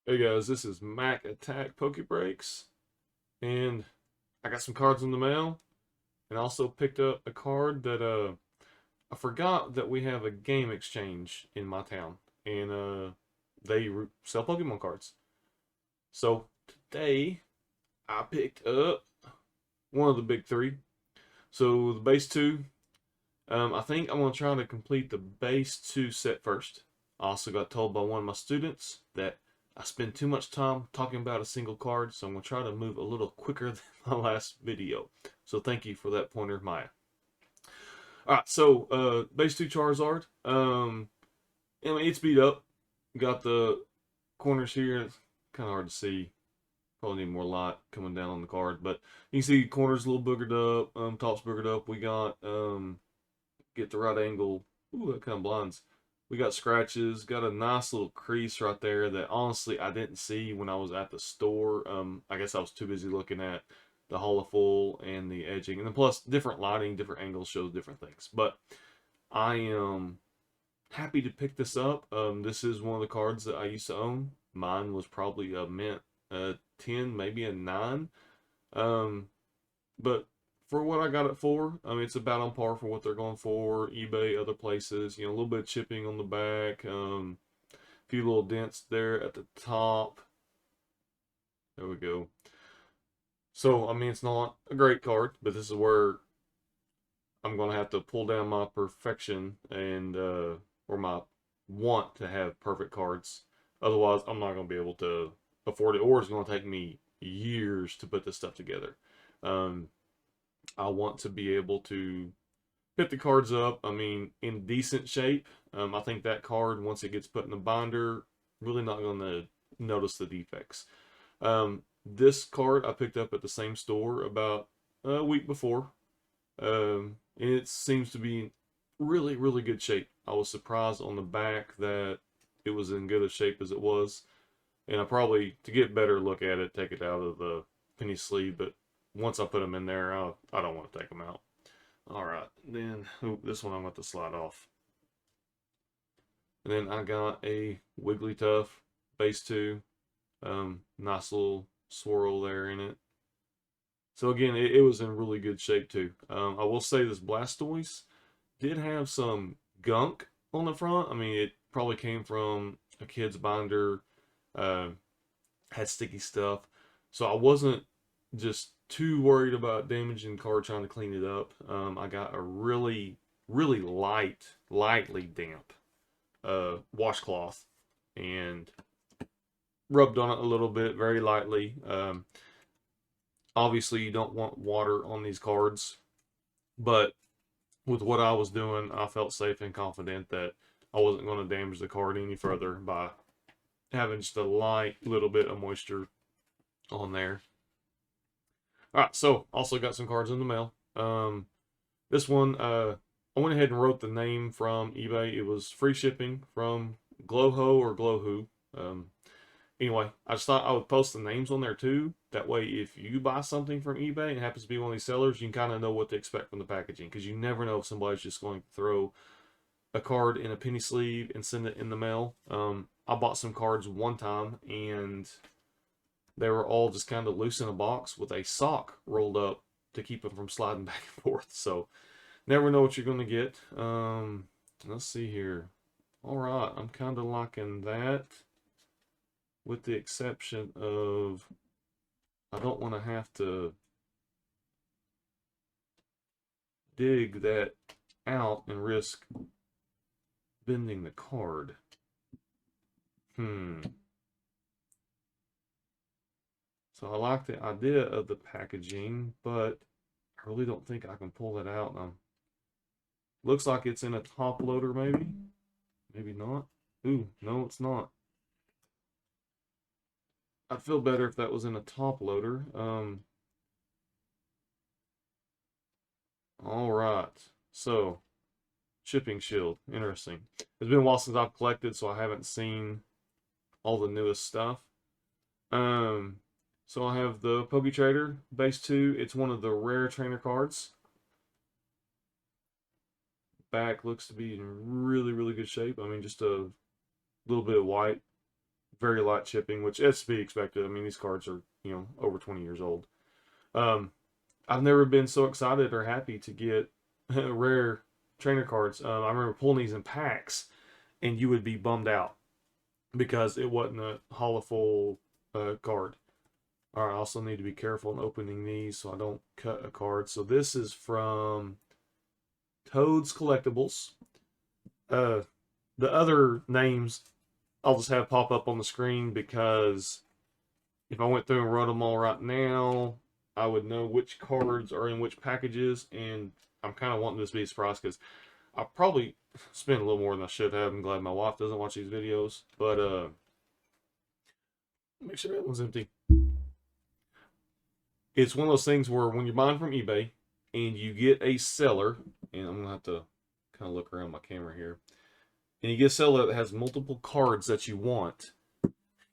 Hey guys, this is Mac Attack Poke Breaks, and I got some cards in the mail, and also picked up a card that I forgot that we have a game exchange in my town, and they sell Pokemon cards. So today I picked up one of the big three. So the base two, I think I'm gonna try to complete the base two set first. I also got told by one of my students that I spend too much time talking about a single card, so I'm going to try to move a little quicker than my last video. So thank you for that pointer, Maya. Alright, so base 2 Charizard. I mean, it's beat up. Got the corners here. It's kind of hard to see. Probably need more light coming down on the card. But you can see corners a little boogered up. Top's boogered up. We got, get the right angle. Ooh, that kind of blinds. We got scratches, got a nice little crease right there that honestly I didn't see when I was at the store. I guess I was too busy looking at the hollow full and the edging. And then plus different lighting, different angles shows different things. But I am happy to pick this up. This is one of the cards that I used to own. Mine was probably a mint 10, maybe a 9. Um, but for what I got it for, I mean, it's about on par for what they're going for. eBay, other places, a little bit of chipping on the back, a few little dents there at the top. There we go. So, I mean, it's not a great card, but this is where I'm going to have to pull down my perfection and, or my want to have perfect cards. Otherwise, I'm not going to be able to afford it, or it's going to take me years to put this stuff together. Um, I want to be able to pick the cards up, I mean, in decent shape. I think that card, once it gets put in the binder, really not going to notice the defects. This card I picked up at the same store about a week before. And it seems to be in really, really good shape. I was surprised on the back that it was in good a shape as it was. And I probably, to get a better look at it, take it out of the penny sleeve. But once I put them in there, I don't want to take them out. All right, then this one I'm going to slide off. And then I got a Wigglytuff base 2. Nice little swirl there in it. So again, it was in really good shape too. I will say this Blastoise did have some gunk on the front. I mean, it probably came from a kid's binder, uh, had sticky stuff. So I wasn't just too worried about damaging the card trying to clean it up. I got a really, really lightly damp washcloth and rubbed on it a little bit, very lightly. Obviously, you don't want water on these cards, but with what I was doing, I felt safe and confident that I wasn't going to damage the card any further by having just a light little bit of moisture on there. All right, so also got some cards in the mail. This one, I went ahead and wrote the name from eBay. It was free shipping from Glowho or Glowwho. Anyway, I just thought I would post the names on there too. That way, if you buy something from eBay and it happens to be one of these sellers, you can kind of know what to expect from the packaging because you never know if somebody's just going to throw a card in a penny sleeve and send it in the mail. I bought some cards one time and they were all just kind of loose in a box with a sock rolled up to keep them from sliding back and forth. So never know what you're going to get. Let's see here. All right, I'm kind of liking that, with the exception of I don't want to have to dig that out and risk bending the card. So I like the idea of the packaging, but I really don't think I can pull that out. Looks like it's in a top loader, maybe. Maybe not. Ooh, no, it's not. I'd feel better if that was in a top loader. All right. So, shipping shield. Interesting. It's been a while since I've collected, so I haven't seen all the newest stuff. So I have the Poke Trader base 2. It's one of the rare trainer cards. Back looks to be in really, really good shape. I mean, just a little bit of white very light chipping, which is to be expected. I mean, these cards are, you know, over 20 years old. Um, I've never been so excited or happy to get rare trainer cards. I remember pulling these in packs, and you would be bummed out because it wasn't a hollow full card. All right, I also need to be careful in opening these so I don't cut a card. So this is from Toad's Collectibles. Uh, the other names I'll just have pop up on the screen because if I went through and wrote them all right now, I would know which cards are in which packages, and I'm kind of wanting this to be a surprise because I probably spent a little more than I should have. I'm glad my wife doesn't watch these videos, but make sure that one's empty. It's one of those things where when you're buying from eBay and you get a seller, and I'm gonna have to kind of look around my camera here, and you get a seller that has multiple cards that you want,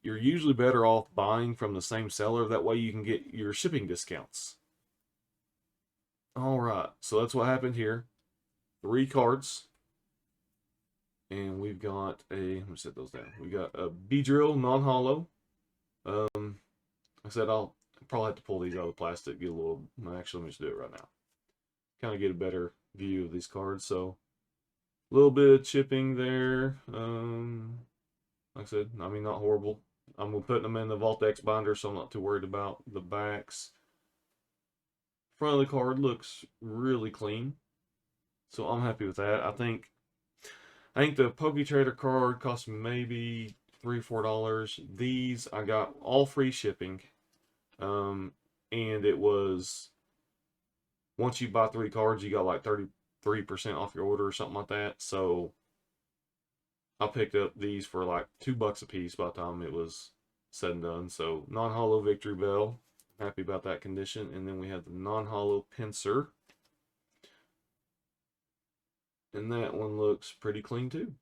you're usually better off buying from the same seller. That way you can get your shipping discounts. All right, so that's what happened here. 3 cards. And we've got a, let me set those down. We got a Beedrill non-hollow. I said I'll probably have to pull these out of the plastic, get a little, actually let me just do it right now. Kind of get a better view of these cards. So a little bit of chipping there. Like I said, I mean, not horrible. I'm going to put them in the Vault X binder, so I'm not too worried about the backs. Front of the card looks really clean, so I'm happy with that. I think the PokeTrader card cost me maybe $3-4. These I got all free shipping, and it was once you buy 3 cards, you got like 33% off your order or something like that. So I picked up these for like $2 a piece by the time it was said and done. So non-hollow Victory Bell, happy about that condition. And then we have the non-hollow Pinsir, and that one looks pretty clean too.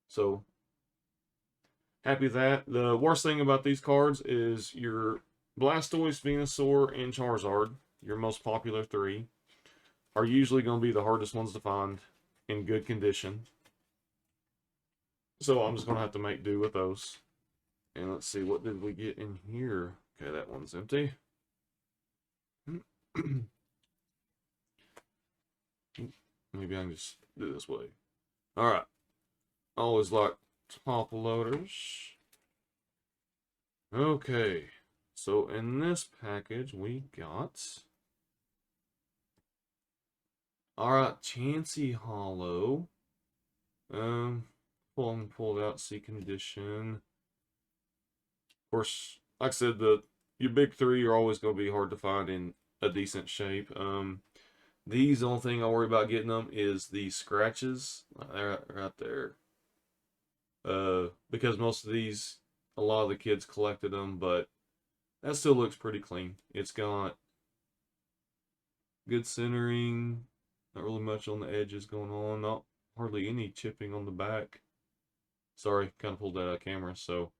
So happy with that. The worst thing about these cards is your Blastoise, Venusaur, and Charizard, your most popular 3, are usually going to be the hardest ones to find in good condition. So I'm just going to have to make do with those. And let's see, what did we get in here? Okay, that one's empty. Maybe I can just do this way. All right. Always like top loaders. Okay. So in this package, we got... All right, Chansey Hollow. Pulled out, see condition. Of course, like I said, your big 3 are always going to be hard to find in a decent shape. These, the only thing I worry about getting them is the scratches. They're right there. Because most of these, a lot of the kids collected them, but that still looks pretty clean. It's got good centering, not really much on the edges going on, not hardly any chipping on the back. Sorry, kind of pulled that out of camera, so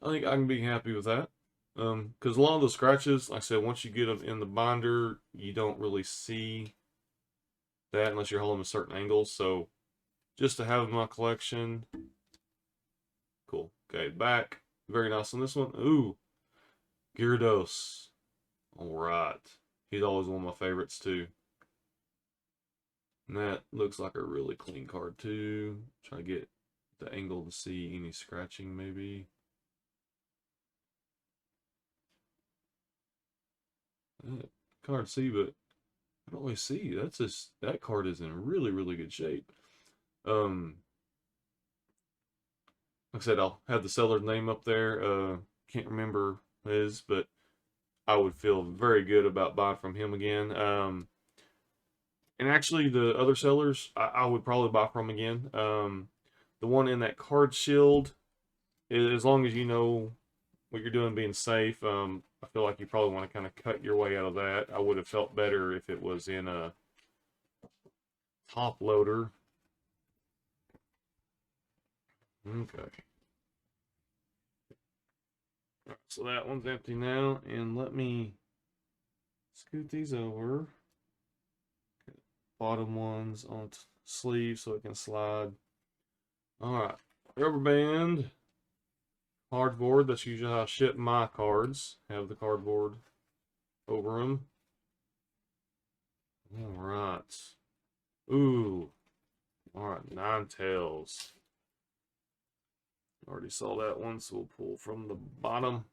I think I can be happy with that. Because a lot of the scratches, like I said, once you get them in the binder, you don't really see that unless you're holding them at certain angles. So just to have in my collection, cool. Okay, back, very nice on this one. Ooh, Gyarados. All right, he's always one of my favorites too. And that looks like a really clean card too. Try to get the angle to see any scratching maybe. Card see, but I don't really see. That's just, that card is in really, really good shape. Like I said, I'll have the seller's name up there. Can't remember his, but I would feel very good about buying from him again. And actually, the other sellers, I would probably buy from again. The one in that card shield, as long as you know what you're doing, being safe, I feel like you probably want to kind of cut your way out of that. I would have felt better if it was in a top loader. Okay. Right, so that one's empty now, and let me scoot these over. Bottom ones on sleeve so it can slide. Alright. Rubber band. Cardboard. That's usually how I ship my cards. Have the cardboard over them. Alright. Ooh. Alright, Ninetales. Already saw that one, so we'll pull from the bottom.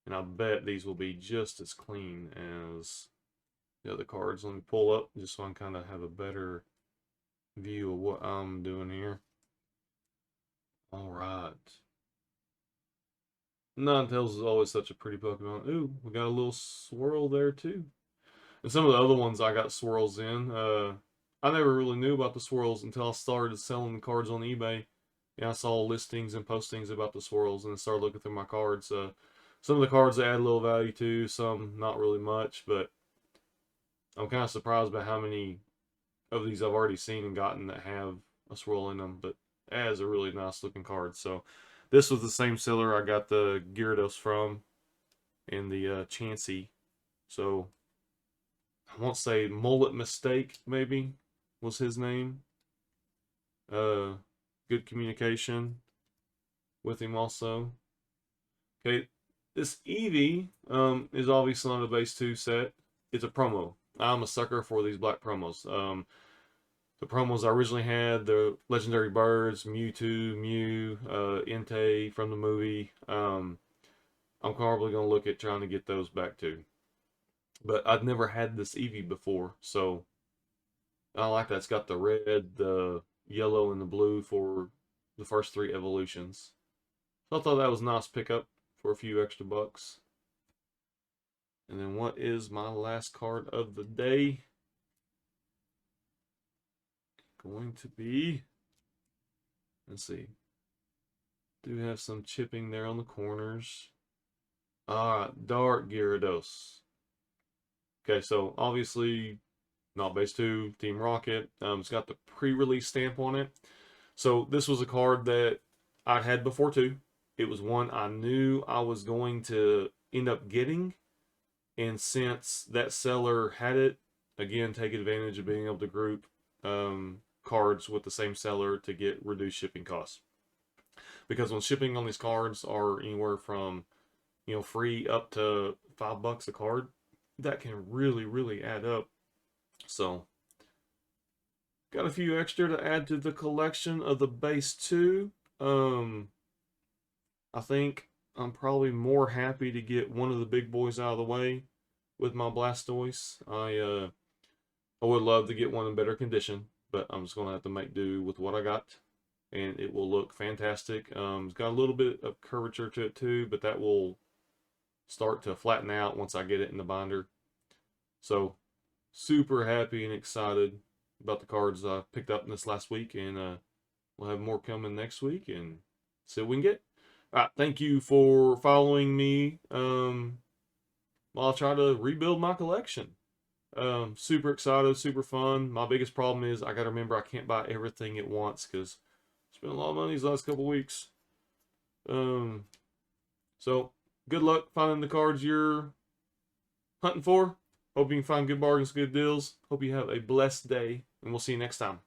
And I bet these will be just as clean as the other cards. Let me pull up just so I can kind of have a better view of what I'm doing here. Alright. Ninetales is always such a pretty Pokemon. Ooh, we got a little swirl there too. And some of the other ones I got swirls in. I never really knew about the swirls until I started selling cards on eBay. And I saw listings and postings about the swirls and started looking through my cards. Some of the cards add a little value to, some not really much, but I'm kind of surprised by how many of these I've already seen and gotten that have a swirl in them. But it is a really nice looking card. So this was the same seller I got the Gyarados from and the Chansey. So I won't say Mullet Mistake, maybe, was his name. Good communication with him also. Okay, this Eevee is obviously on the base 2 set. It's a promo. I'm a sucker for these black promos. The promos I originally had, the Legendary Birds, Mewtwo, Mew, Entei from the movie. I'm probably going to look at trying to get those back too. But I've never had this Eevee before, so I like that. It's got the red, the yellow, and the blue for the first 3 evolutions. So I thought that was a nice pickup for a few extra bucks. And then what is my last card of the day? Going to be, let's see, do have some chipping there on the corners. Dark Gyarados. Okay, so obviously not base 2, Team Rocket. It's got the pre-release stamp on it. So this was a card that I had before too. It was one I knew I was going to end up getting. And since that seller had it, again, take advantage of being able to group cards with the same seller to get reduced shipping costs. Because when shipping on these cards are anywhere from, free up to $5 a card, that can really add up. So, got a few extra to add to the collection of the base 2. I think I'm probably more happy to get one of the big boys out of the way with my Blastoise. I would love to get one in better condition, but I'm just going to have to make do with what I got, and it will look fantastic. It's got a little bit of curvature to it too, but that will start to flatten out once I get it in the binder. So, super happy and excited about the cards I picked up in this last week, and we'll have more coming next week and see what we can get. All right, thank you for following me while I try to rebuild my collection. Super excited, super fun. My biggest problem is I got to remember I can't buy everything at once because I spent a lot of money these last couple weeks. So good luck finding the cards you're hunting for. Hope you can find good bargains, good deals. Hope you have a blessed day, and we'll see you next time.